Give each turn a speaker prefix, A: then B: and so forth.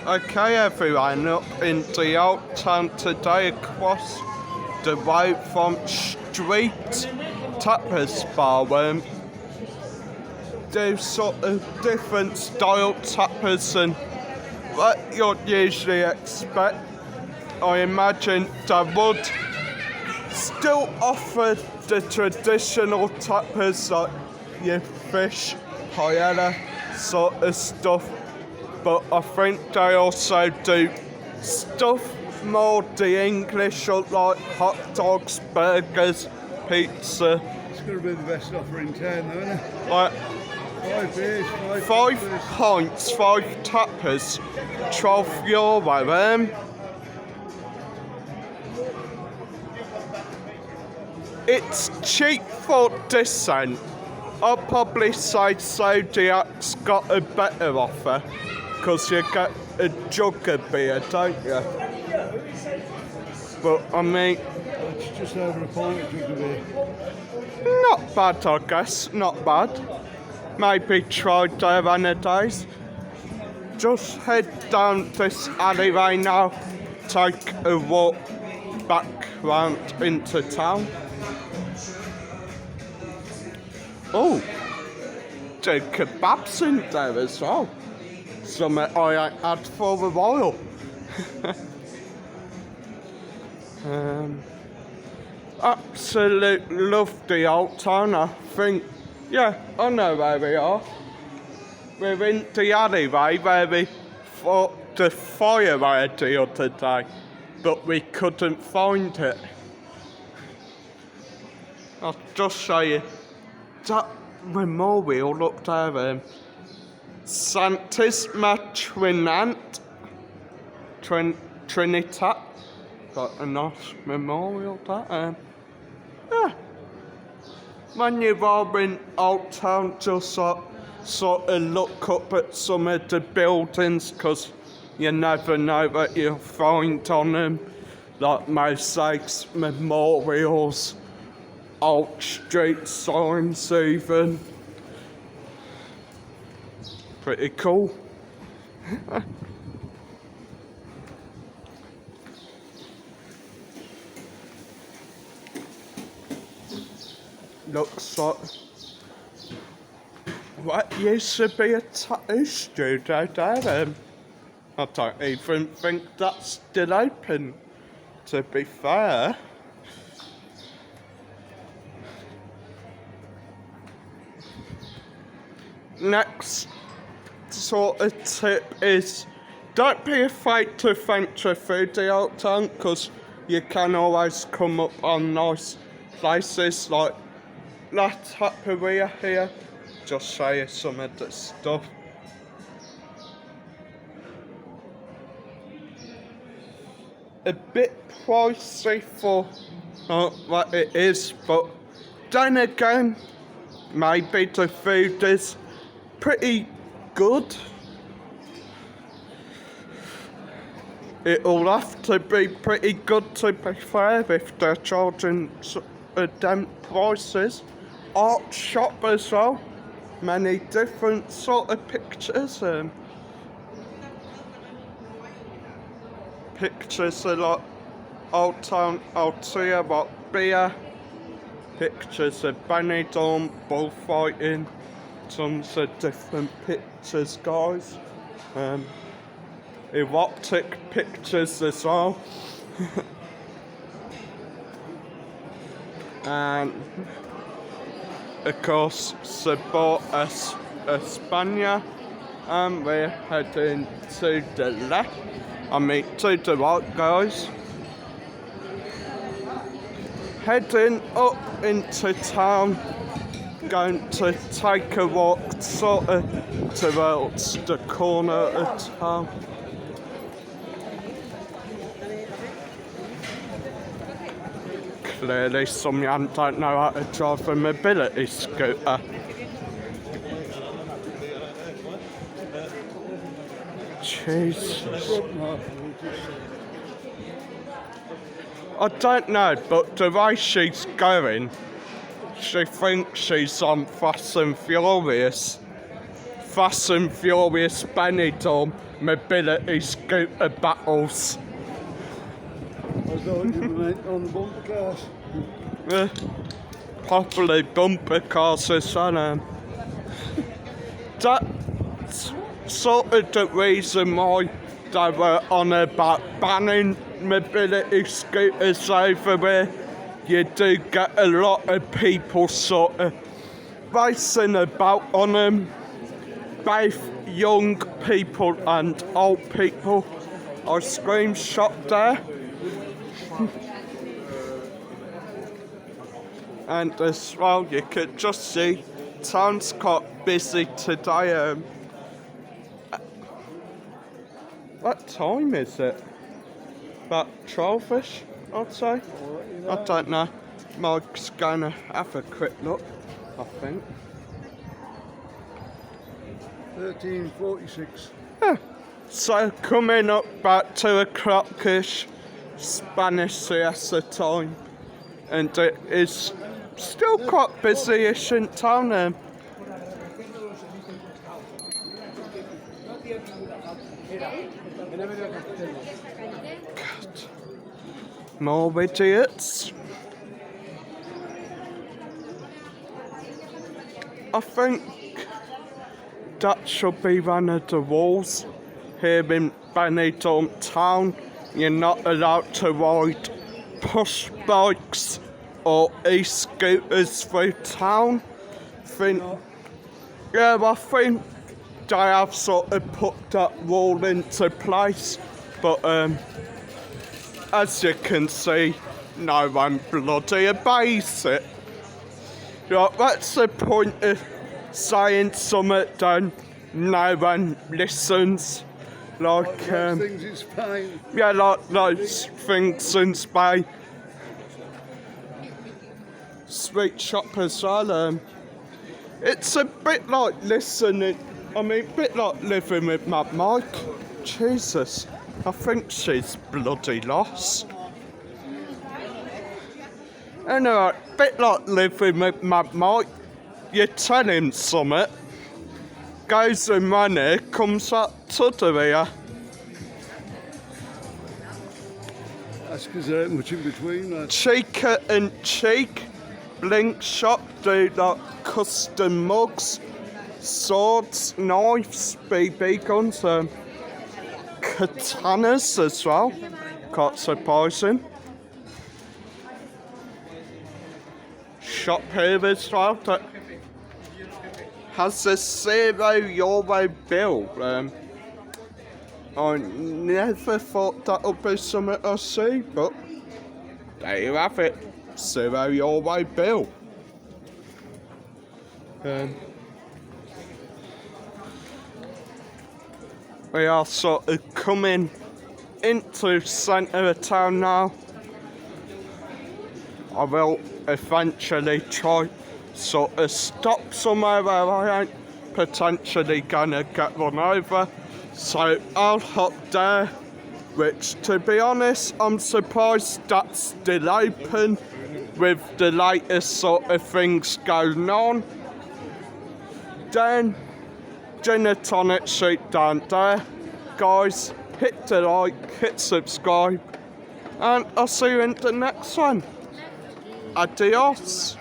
A: Okay everyone, up in the old town today across the road from Street Tapas Bar. There's sort of different style tapas than what you'd usually expect. I imagine they would still offer the traditional tapas like your fish, paella sort of stuff. But I think they also do stuff more the English, like hot dogs, burgers, pizza.
B: It's going to be the best offer in town, though, isn't it?
A: Like
B: 5 beers,
A: 5
B: tapas.
A: pints, 5 tapas, €12. It's cheap for this end. I'll probably say Zodiac's got a better offer. Because you get a jug of beer, don't you? But I mean,
B: It's just over a pint of jug of beer.
A: not bad, I guess. Not bad. Maybe try there one of days. Just head down this alleyway now. Take a walk back round into town. Oh, the kebabs in there as well. Something I ain't had for a while. Absolutely love the old town. I think, yeah, I know where we are. We're in the alleyway where we fought the fire the other day, but we couldn't find it. I'll just show you that memorial up there. Santisma Trinitat. Got a nice memorial there. Yeah. When you are in Old Town, just sort of look up at some of the buildings, because you never know what you'll find on them. Like mosaics, memorials, old street signs even. Pretty cool. Looks like what used to be a tattoo studio there. I don't even think that's still open, to be fair. Next sort of tip is don't be afraid to venture through the old town, because you can always come up on nice places like La Taperia here. Just show you some of the stuff. A bit pricey for what it is, but then again, maybe the food is pretty good. It'll have to be pretty good to be fair if they're charging them prices. Art shop as well, many different sort of pictures. Pictures a lot. Old Town, I'll see about beer. Pictures of Benidorm, bullfighting. Tons of different pictures, guys. Erotic pictures as well. And of course, support us España. And we're heading to the left. To the right, guys. Heading up into town. Going to take a walk sort of towards the corner of town. Clearly some young don't know how to drive a mobility scooter. Jesus. I don't know, but the way she's going, she thinks she's on Fast and Furious. Fast and Furious Benidorm mobility scooter battles.
B: I thought you meant on the bumper cars.
A: Probably bumper cars as well. That's sort of the reason why they were on about banning mobility scooters over where you do get a lot of people sort of racing about on them, both young people and old people. Ice cream shop there. And as well, you could just see town's quite busy today. What time is it? About 12ish, I'd say. I don't know. Mike's gonna have a quick look, I think.
B: 13:46.
A: So coming up about 2 o'clock-ish, Spanish siesta time, and it is still quite busy-ish in town. God. More idiots. I think that should be one of the rules here in Benidorm town. You're not allowed to ride push bikes or e-scooters through town. I think they have sort of put that rule into place, but as you can see, no one bloody obeys it. Like, that's the point of saying something, then no one listens. Like
B: things in Spain.
A: yeah, like those things in Spain. Sweet shop as well. It's a bit like listening. I mean, a bit like living with Mad Mike. Jesus, I think she's bloody lost. Anyway, a bit like living with Mad Mike. You tell him something, goes the money, comes up to the ear.
B: That's because there ain't much in between, lads.
A: Cheeker and Cheek, Blink Shop, do like custom mugs, swords, knives, BB guns, katanas as well, quite surprising. Shop here as well that has a €0 bill. I never thought that would be something I see, but there you have it, €0 bill. We are sort of coming into centre of town now. I will eventually try sort of stop somewhere where I ain't potentially gonna get run over. So I'll hop there, which to be honest, I'm surprised that's still open with the latest sort of things going on. Then gin and tonic sheet down there. Guys, hit the like, hit subscribe, and I'll see you in the next one. Adios.